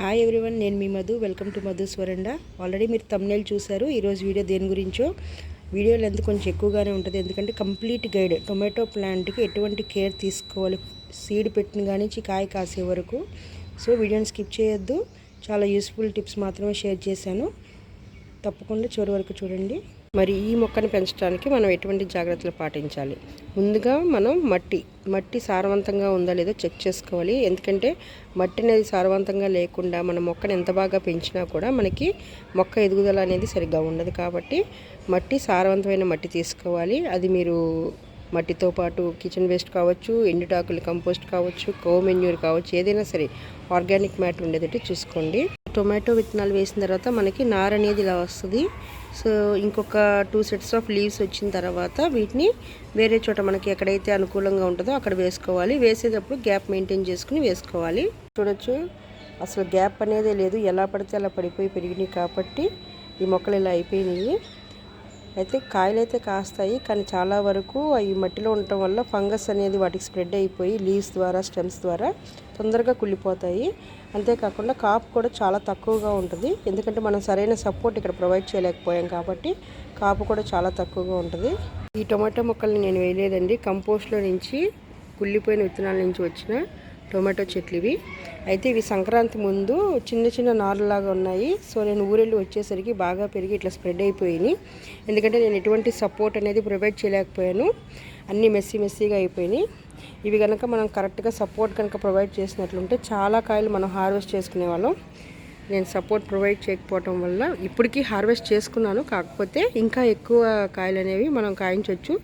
Hi everyone, నేను మీ Madhu. Welcome to Madhu's వరండా. Already మీరు థంబ్నెయిల్ చూశారు. ఈరోజు వీడియో దేని గురించో. వీడియో లెంత్ కొంచెం ఎక్కువగానే ఉంటుంది, ఎందుకంటే కంప్లీట్ గైడ్ టొమాటో ప్లాంట్కి ఎటువంటి కేర్ తీసుకోవాలి సీడ్ పెట్టిన కానీ కాయ కాసే వరకు. సో వీడియోని స్కిప్ చేయొద్దు. చాలా యూస్ఫుల్ టిప్స్ మాత్రమే షేర్ చేశాను. తప్పకుండా చివరి వరకు చూడండి. మరి ఈ మొక్కను పెంచడానికి మనం ఎటువంటి జాగ్రత్తలు పాటించాలి? ముందుగా మనం మట్టి సారవంతంగా ఉందా లేదో చెక్ చేసుకోవాలి. ఎందుకంటే మట్టి అనేది సారవంతంగా లేకుండా మన మొక్కను ఎంత బాగా పెంచినా కూడా మనకి మొక్క ఎదుగుదల అనేది సరిగ్గా ఉండదు. కాబట్టి మట్టి సారవంతమైన మట్టి తీసుకోవాలి. అది మీరు మట్టితో పాటు కిచెన్ వేస్ట్ కావచ్చు, ఎండుటాకులు కంపోస్ట్ కావచ్చు, కో మెన్యూర్ కావచ్చు, ఏదైనా సరే ఆర్గానిక్ మ్యాటర్ ఉండేటట్టు చూసుకోండి. టొమాటో విత్తనాలు వేసిన తర్వాత మనకి నార అనేది ఇలా వస్తుంది. సో ఇంకొక 2 సెట్స్ ఆఫ్ లీవ్స్ వచ్చిన తర్వాత వీటిని వేరే చోట మనకి ఎక్కడైతే అనుకూలంగా ఉంటుందో అక్కడ వేసుకోవాలి. వేసేటప్పుడు గ్యాప్ మెయింటైన్ చేసుకుని వేసుకోవాలి. చూడొచ్చు, అసలు గ్యాప్ అనేది లేదు, ఎలా పడితే అలా పడిపోయి పెరిగినాయి. కాబట్టి ఈ మొక్కలు ఇలా అయిపోయినాయి. అయితే కాయలు అయితే కాస్తాయి, కానీ చాలా వరకు అవి మట్టిలో ఉండటం వల్ల ఫంగస్ అనేది వాటికి స్ప్రెడ్ అయిపోయి లీవ్స్ ద్వారా స్టెమ్స్ ద్వారా తొందరగా కుళ్ళిపోతాయి. అంతేకాకుండా కాపు కూడా చాలా తక్కువగా ఉంటుంది, ఎందుకంటే మనం సరైన సపోర్ట్ ఇక్కడ ప్రొవైడ్ చేయలేకపోయాం. కాబట్టి కాపు కూడా చాలా తక్కువగా ఉంటుంది. ఈ టొమాటో మొక్కల్ని నేను వేయలేదండి, కంపోస్ట్లో నుంచి కుళ్ళిపోయిన విత్తనాల నుంచి వచ్చిన టొమాటో చెట్లు ఇవి. అయితే ఇవి సంక్రాంతి ముందు చిన్న చిన్న నారులాగా ఉన్నాయి. సో నేను ఊరెళ్ళి వచ్చేసరికి బాగా పెరిగి ఇట్లా స్ప్రెడ్ అయిపోయినాయి. ఎందుకంటే నేను ఎటువంటి సపోర్ట్ అనేది ప్రొవైడ్ చేయలేకపోయాను, అన్నీ మెస్సీగా అయిపోయినాయి. ఇవి కనుక మనం కరెక్ట్గా సపోర్ట్ కనుక ప్రొవైడ్ చేసినట్లుంటే చాలా కాయలు మనం హార్వెస్ట్ చేసుకునే వాళ్ళం. నేను సపోర్ట్ ప్రొవైడ్ చేయకపోవటం వల్ల ఇప్పటికీ హార్వెస్ట్ చేసుకున్నాను, కాకపోతే ఇంకా ఎక్కువ కాయలు అనేవి మనం కాయించవచ్చు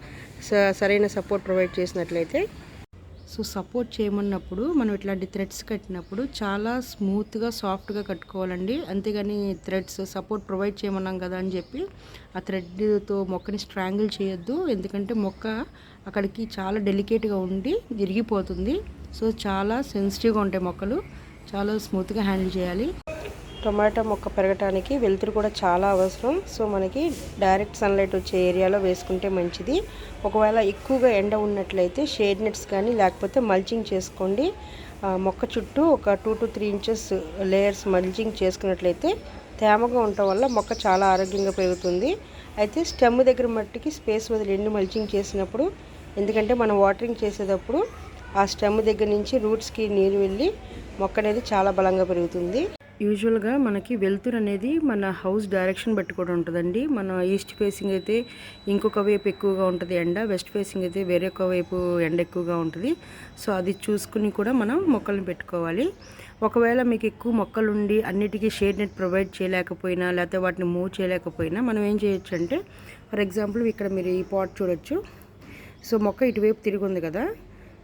సరైన సపోర్ట్ ప్రొవైడ్ చేసినట్లయితే. సో సపోర్ట్ చేయమన్నప్పుడు మనం ఇట్లాంటి థ్రెడ్స్ కట్టినప్పుడు చాలా స్మూత్గా సాఫ్ట్గా కట్టుకోవాలండి. అంతేగాని థ్రెడ్స్ సపోర్ట్ ప్రొవైడ్ చేయమన్నాం కదా అని చెప్పి ఆ థ్రెడ్తో మొక్కని స్ట్రాంగిల్ చేయొద్దు, ఎందుకంటే మొక్క అక్కడికి చాలా డెలికేట్గా ఉండి విరిగిపోతుంది. సో చాలా సెన్సిటివ్గా ఉంటాయి మొక్కలు, చాలా స్మూత్గా హ్యాండిల్ చేయాలి. టొమాటో మొక్క పెరగటానికి వెలుతురు కూడా చాలా అవసరం. సో మనకి డైరెక్ట్ సన్లైట్ వచ్చే ఏరియాలో వేసుకుంటే మంచిది. ఒకవేళ ఎక్కువగా ఎండ ఉన్నట్లయితే షేడ్ నెట్స్ కానీ లేకపోతే మల్చింగ్ చేసుకోండి. మొక్క చుట్టూ ఒక 2 to 3 ఇంచెస్ లేయర్స్ మల్చింగ్ చేసుకున్నట్లయితే తేమగా ఉండటం వల్ల మొక్క చాలా ఆరోగ్యంగా పెరుగుతుంది. అయితే స్టెమ్ దగ్గర మట్టికి స్పేస్ వదిలేండి మల్చింగ్ చేసినప్పుడు, ఎందుకంటే మనం వాటరింగ్ చేసేటప్పుడు ఆ స్టెమ్ దగ్గర నుంచి రూట్స్కి నీరు వెళ్ళి మొక్క అనేది చాలా బలంగా పెరుగుతుంది. యూజువల్గా మనకి వెలుతురు అనేది మన హౌస్ డైరెక్షన్ బట్టి కూడా ఉంటుందండి. మన ఈస్ట్ ఫేసింగ్ అయితే ఇంకొక వైపు ఎక్కువగా ఉంటుంది ఎండ, వెస్ట్ ఫేసింగ్ అయితే వేరొక వైపు ఎండ ఎక్కువగా ఉంటుంది. సో అది చూసుకుని కూడా మనం మొక్కల్ని పెట్టుకోవాలి. ఒకవేళ మీకు ఎక్కువ మొక్కలుండి అన్నిటికీ షేడ్ నెట్ ప్రొవైడ్ చేయలేకపోయినా లేకపోతే వాటిని మూవ్ చేయలేకపోయినా మనం ఏం చేయొచ్చు అంటే, ఫర్ ఎగ్జాంపుల్ ఇక్కడ మీరు ఈ పాట్ చూడొచ్చు. సో మొక్క ఇటువైపు తిరిగి ఉంది కదా.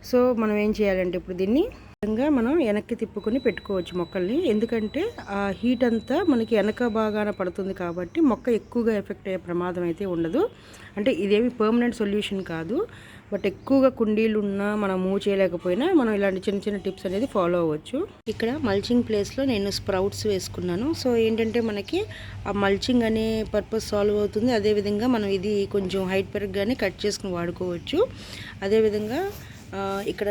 సో మనం ఏం చేయాలంటే ఇప్పుడు దీన్ని విధంగా మనం వెనక్కి తిప్పుకొని పెట్టుకోవచ్చు మొక్కల్ని, ఎందుకంటే ఆ హీట్ అంతా మనకి వెనక బాగాన పడుతుంది. కాబట్టి మొక్క ఎక్కువగా ఎఫెక్ట్ అయ్యే ప్రమాదం అయితే ఉండదు. అంటే ఇదేమి పర్మనెంట్ సొల్యూషన్ కాదు, బట్ ఎక్కువగా కుండీలు ఉన్నా మనం మూవ్ చేయలేకపోయినా మనం ఇలాంటి చిన్న చిన్న టిప్స్ అనేది ఫాలో అవ్వచ్చు. ఇక్కడ మల్చింగ్ ప్లేస్లో నేను స్ప్రౌట్స్ వేసుకున్నాను. సో ఏంటంటే మనకి ఆ మల్చింగ్ అనే పర్పస్ సాల్వ్ అవుతుంది. అదేవిధంగా మనం ఇది కొంచెం హైట్ పెరగగానే కట్ చేసుకుని వాడుకోవచ్చు. అదేవిధంగా ఇక్కడ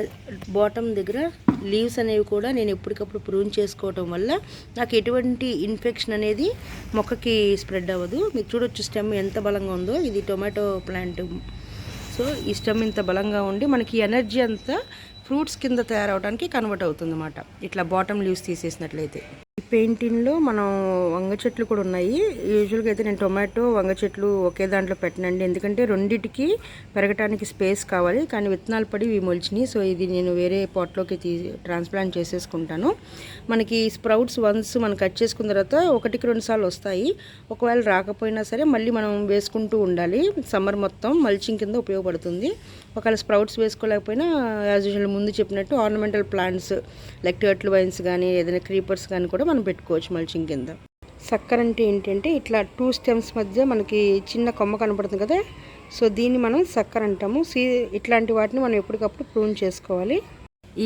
బాటమ్ దగ్గర లీవ్స్ అనేవి కూడా నేను ఎప్పటికప్పుడు ప్రూన్ చేసుకోవటం వల్ల నాకు ఎటువంటి ఇన్ఫెక్షన్ అనేది మొక్కకి స్ప్రెడ్ అవ్వదు. మీరు చూడొచ్చు స్టెమ్ ఎంత బలంగా ఉందో, ఇది టొమాటో ప్లాంట్. సో ఈ స్టెమ్ ఇంత బలంగా ఉండి మనకి ఎనర్జీ అంతా ఫ్రూట్స్ కింద తయారవడానికి కన్వర్ట్ అవుతుంది అన్నమాట, ఇట్లా బాటమ్ లీవ్స్ తీసేసినట్లయితే. ఈ పెయింటింగ్లో మనం వంగ చెట్లు కూడా ఉన్నాయి. యూజువల్గా అయితే నేను టొమాటో వంగ చెట్లు ఒకే దాంట్లో పెట్టనండి, ఎందుకంటే రెండింటికి పెరగటానికి స్పేస్ కావాలి. కానీ విత్తనాలు పడి ఇవి మొలిచినాయి. సో ఇది నేను వేరే పాట్లోకి ట్రాన్స్ప్లాంట్ చేసేసుకుంటాను. మనకి స్ప్రౌట్స్ వన్స్ మనం కట్ చేసుకున్న తర్వాత 1కి 2 సార్లు వస్తాయి. ఒకవేళ రాకపోయినా సరే మళ్ళీ మనం వేసుకుంటూ ఉండాలి. సమ్మర్ మొత్తం మల్చింగ్ కింద ఉపయోగపడుతుంది. ఒకవేళ స్ప్రౌట్స్ వేసుకోలేకపోయినా యాజ్ యూజువల్ ముందు చెప్పినట్టు ornamental plants like turtle wines కానీ ఏదైనా క్రీపర్స్ కానీ కూడా మనం పెట్టుకోవచ్చు మల్చింగ్ కింద. సక్కర్ అంటే ఏంటంటే ఇట్లా 2 స్టెమ్స్ మధ్య మనకి చిన్న కొమ్మ కనపడుతుంది కదా. సో దీన్ని మనం సక్కర్ అంటాము. ఇట్లాంటి వాటిని మనం ఎప్పటికప్పుడు ప్రూన్ చేసుకోవాలి.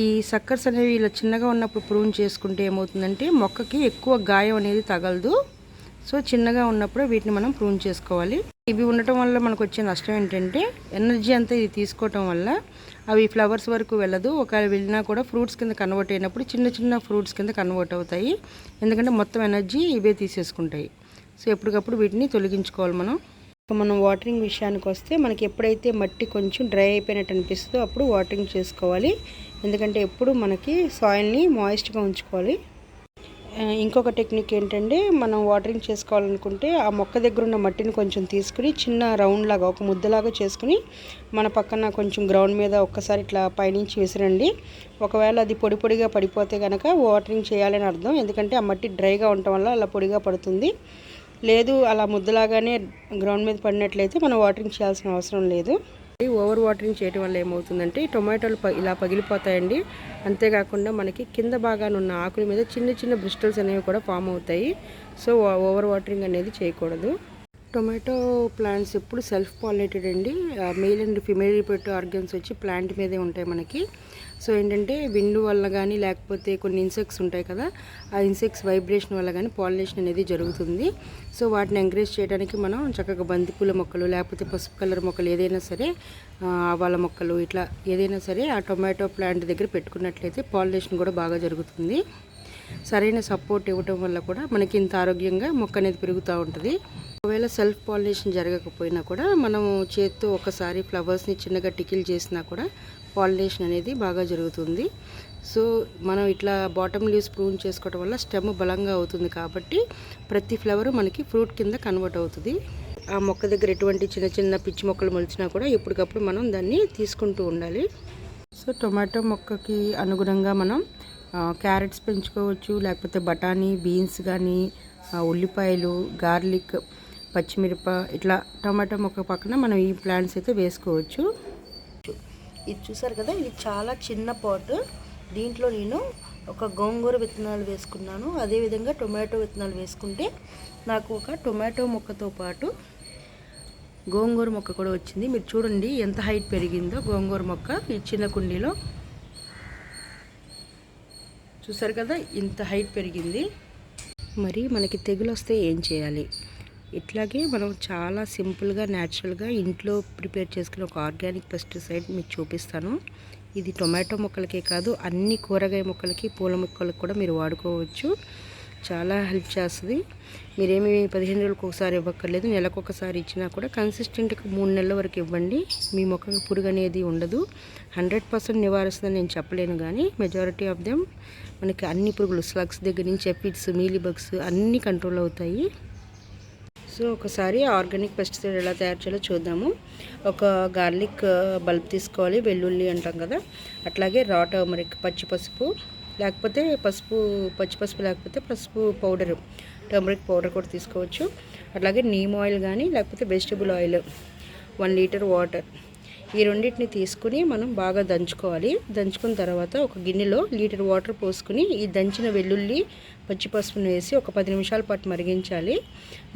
ఈ సక్కర్స్ అనేవి ఇలా చిన్నగా ఉన్నప్పుడు ప్రూన్ చేసుకుంటే ఏమవుతుందంటే మొక్కకి ఎక్కువ గాయం అనేది తగలదు. సో చిన్నగా ఉన్నప్పుడు వీటిని మనం ప్రూన్ చేసుకోవాలి. ఇవి ఉండటం వల్ల మనకు వచ్చే నష్టం ఏంటంటే ఎనర్జీ అంతా ఇది తీసుకోవటం వల్ల అవి ఫ్లవర్స్ వరకు వెళ్ళదు. ఒకవేళ వెళ్ళినా కూడా ఫ్రూట్స్ కింద కన్వర్ట్ అయినప్పుడు చిన్న చిన్న ఫ్రూట్స్ కింద కన్వర్ట్ అవుతాయి. ఎందుకంటే మొత్తం ఎనర్జీ ఇవే తీసేసుకుంటాయి. సో ఎప్పటికప్పుడు వీటిని తొలగించుకోవాలి మనం. మనం వాటరింగ్ విషయానికి వస్తే మనకి ఎప్పుడైతే మట్టి కొంచెం డ్రై అయిపోయినట్టు అనిపిస్తుందో అప్పుడు వాటరింగ్ చేసుకోవాలి. ఎందుకంటే ఎప్పుడు మనకి సాయిల్ని మాయిస్ట్గా ఉంచుకోవాలి. ఇంకొక టెక్నిక్ ఏంటంటే మనం వాటరింగ్ చేసుకోవాలనుకుంటే ఆ మొక్క దగ్గర ఉన్న మట్టిని కొంచెం తీసుకుని చిన్న రౌండ్ లాగా ఒక ముద్దలాగా చేసుకుని మన పక్కన కొంచెం గ్రౌండ్ మీద ఒక్కసారి ఇట్లా పైనుంచి విసిరండి. ఒకవేళ అది పొడి పొడిగా పడిపోతే కనుక వాటరింగ్ చేయాలని అర్థం. ఎందుకంటే ఆ మట్టి డ్రైగా ఉండటం వల్ల అలా పొడిగా పడుతుంది. లేదు అలా ముద్దలాగానే గ్రౌండ్ మీద పడినట్లయితే మనం వాటరింగ్ చేయాల్సిన అవసరం లేదు. ఓవర్ వాటరింగ్ చేయడం వల్ల ఏమవుతుందంటే టొమాటోలు ఇలా పగిలిపోతాయండి. అంతేకాకుండా మనకి కింద భాగాన ఉన్న ఆకుల మీద చిన్న చిన్న బ్రిస్టల్స్ అనేవి కూడా ఫామ్ అవుతాయి. సో ఓవర్ వాటరింగ్ అనేది చేయకూడదు. టొమాటో ప్లాంట్స్ ఎప్పుడు సెల్ఫ్ పాలినేటెడ్ అండి. Male and female reproductive organs వచ్చి ప్లాంట్ మీదే ఉంటాయి మనకి. సో ఏంటంటే విండ్ వల్ల కానీ లేకపోతే కొన్ని ఇన్సెక్ట్స్ ఉంటాయి కదా, ఆ ఇన్సెక్ట్స్ వైబ్రేషన్ వల్ల కానీ పాలినేషన్ అనేది జరుగుతుంది. సో వాటిని ఎంకరేజ్ చేయడానికి మనం చక్కగా బంతిపూల మొక్కలు లేకపోతే పసుపు కలర్ మొక్కలు ఏదైనా సరే, ఆవాల మొక్కలు ఇట్లా ఏదైనా సరే ఆ టొమాటో ప్లాంట్ దగ్గర పెట్టుకున్నట్లయితే పాలినేషన్ కూడా బాగా జరుగుతుంది. సరైన సపోర్ట్ ఇవ్వటం వల్ల కూడా మనకి ఇంత ఆరోగ్యంగా మొక్క అనేది పెరుగుతూ ఉంటుంది. ఒకవేళ సెల్ఫ్ పాలినేషన్ జరగకపోయినా కూడా మనము చేత్తో ఒకసారి ఫ్లవర్స్ని చిన్నగా టికిల్ చేసినా కూడా పాలినేషన్ అనేది బాగా జరుగుతుంది. సో మనం ఇట్లా బాటమ్ లీవ్స్ ప్రూన్ చేసుకోవడం వల్ల స్టెమ్ బలంగా అవుతుంది కాబట్టి ప్రతి ఫ్లవర్ మనకి ఫ్రూట్ కింద కన్వర్ట్ అవుతుంది. ఆ మొక్క దగ్గర ఎటువంటి చిన్న చిన్న పిచ్చి మొక్కలు మొలిచినా కూడా ఎప్పటికప్పుడు మనం దాన్ని తీసుకుంటూ ఉండాలి. సో టొమాటో మొక్కకి అనుగుణంగా మనం క్యారెట్స్ పెంచుకోవచ్చు, లేకపోతే బఠానీ, బీన్స్ కానీ, ఉల్లిపాయలు, గార్లిక్, పచ్చిమిరప ఇట్లా టమాటో మొక్క పక్కన మనం ఈ ప్లాంట్స్ అయితే వేసుకోవచ్చు. ఇది చూసారు కదా, ఇది చాలా చిన్న పాట్. దీంట్లో నేను ఒక గోంగూర విత్తనాలు వేసుకున్నాను. అదేవిధంగా టొమాటో విత్తనాలు వేసుకుంటే నాకు ఒక టొమాటో మొక్కతో పాటు గోంగూర మొక్క కూడా వచ్చింది. మీరు చూడండి ఎంత హైట్ పెరిగిందో గోంగూర మొక్క ఈ చిన్న కుండీలో. చూసారు కదా ఇంత హైట్ పెరిగింది. మరి మనకి తెగులు వస్తే ఏం చేయాలి? ఇట్లాగే మనం చాలా సింపుల్గా న్యాచురల్గా ఇంట్లో ప్రిపేర్ చేసుకునే ఒక ఆర్గానిక్ పెస్టిసైడ్ మీకు చూపిస్తాను. ఇది టొమాటో మొక్కలకే కాదు అన్ని కూరగాయ మొక్కలకి, పూల మొక్కలకు కూడా మీరు వాడుకోవచ్చు. చాలా హెల్ప్ చేస్తుంది. మీరేమి 15 రోజులకు ఒకసారి ఇవ్వక్కర్లేదు, నెలకు ఒకసారి ఇచ్చినా కూడా కన్సిస్టెంట్గా 3 నెలల వరకు ఇవ్వండి. మీ మొక్కకు పురుగు అనేది ఉండదు. 100% నివారిస్తుందని నేను చెప్పలేను, కానీ మెజారిటీ ఆఫ్ దెమ్ మనకి అన్ని పురుగులు, స్లగ్స్ దగ్గర నుంచి ఎఫిడ్స్, మీలీ బగ్స్ అన్నీ కంట్రోల్ అవుతాయి. సో ఒకసారి ఆర్గానిక్ పెస్టిసైడ్ ఎలా తయారు చేయాలో చూద్దాము. ఒక గార్లిక్ బల్బ్ తీసుకోవాలి, వెల్లుల్లి అంటాం కదా, అట్లాగే రా టర్మరిక్, పచ్చి పసుపు, లేకపోతే పచ్చి పసుపు లేకపోతే పసుపు పౌడరు, టర్మరిక్ పౌడర్ కూడా తీసుకోవచ్చు. అట్లాగే నీమ్ ఆయిల్ కానీ లేకపోతే వెజిటబుల్ ఆయిల్, 1 లీటర్ వాటర్, ఈ రెండింటిని తీసుకుని మనం బాగా దంచుకోవాలి. దంచుకున్న తర్వాత ఒక గిన్నెలో లీటర్ వాటర్ పోసుకుని ఈ దంచిన వెల్లుల్లి, పచ్చి పసుపును వేసి ఒక 10 నిమిషాల పాటు మరిగించాలి.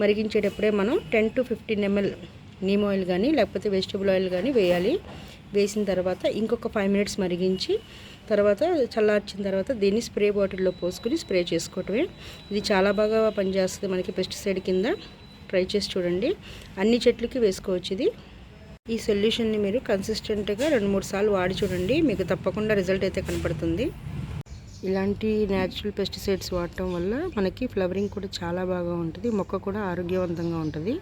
మరిగించేటప్పుడే మనం 10 to 15 ml నీమ్ ఆయిల్ కానీ లేకపోతే వెజిటబుల్ ఆయిల్ కానీ వేయాలి. వేసిన తర్వాత ఇంకొక 5 minutes మరిగించి తర్వాత చల్లార్చిన తర్వాత దీన్ని స్ప్రే బాటిల్లో పోసుకుని స్ప్రే చేసుకోవటమే. ఇది చాలా బాగా పనిచేస్తుంది మనకి పెస్టిసైడ్ కింద. ట్రై చేసి చూడండి. అన్ని చెట్లకి వేసుకోవచ్చు ఇది. ఈ సొల్యూషన్ని మీరు కన్సిస్టెంట్గా 2-3 సార్లు వాడి చూడండి, మీకు తప్పకుండా రిజల్ట్ అయితే కనపడుతుంది. ఇలాంటి న్యాచురల్ పెస్టిసైడ్స్ వాడటం వల్ల మనకి ఫ్లవరింగ్ కూడా చాలా బాగా ఉంటుంది, మొక్క కూడా ఆరోగ్యవంతంగా ఉంటుంది.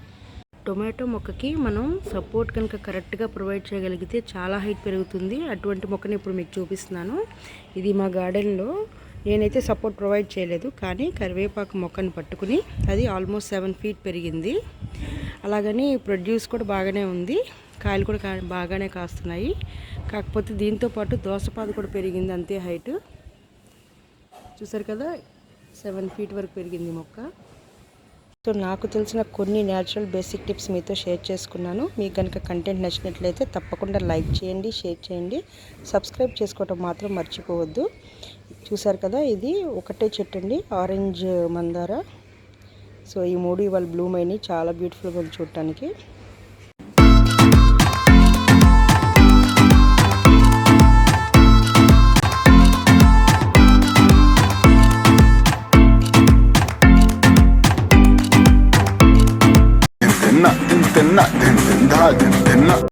టొమాటో మొక్కకి మనం సపోర్ట్ కనుక కరెక్ట్గా ప్రొవైడ్ చేయగలిగితే చాలా హైట్ పెరుగుతుంది. అటువంటి మొక్కని ఇప్పుడు మీకు చూపిస్తున్నాను. ఇది మా గార్డెన్లో నేనైతే సపోర్ట్ ప్రొవైడ్ చేయలేదు, కానీ కరివేపాకు మొక్కను పట్టుకుని అది ఆల్మోస్ట్ 7 feet పెరిగింది. అలాగని ప్రొడ్యూస్ కూడా బాగానే ఉంది, కాయలు కూడా బాగానే కాస్తున్నాయి. కాకపోతే దీంతో పాటు దోసపాదు కూడా పెరిగింది, అంతే హైట్. చూసారు కదా 7 feet వరకు పెరిగింది మొక్క. సో నాకు తెలిసిన కొన్ని న్యాచురల్ బేసిక్ టిప్స్ మీతో షేర్ చేసుకున్నాను. మీకు కనుక కంటెంట్ నచ్చినట్లయితే తప్పకుండా లైక్ చేయండి, షేర్ చేయండి, సబ్స్క్రైబ్ చేసుకోవటం మాత్రం మర్చిపోవద్దు. చూసారు కదా ఇది ఒకటే చెట్టు అండి, ఆరెంజ్ మందార. సో ఈ 3 ఇవాళ బ్లూమ్ అయినాయి, చాలా బ్యూటిఫుల్గా ఉంది చూడటానికి.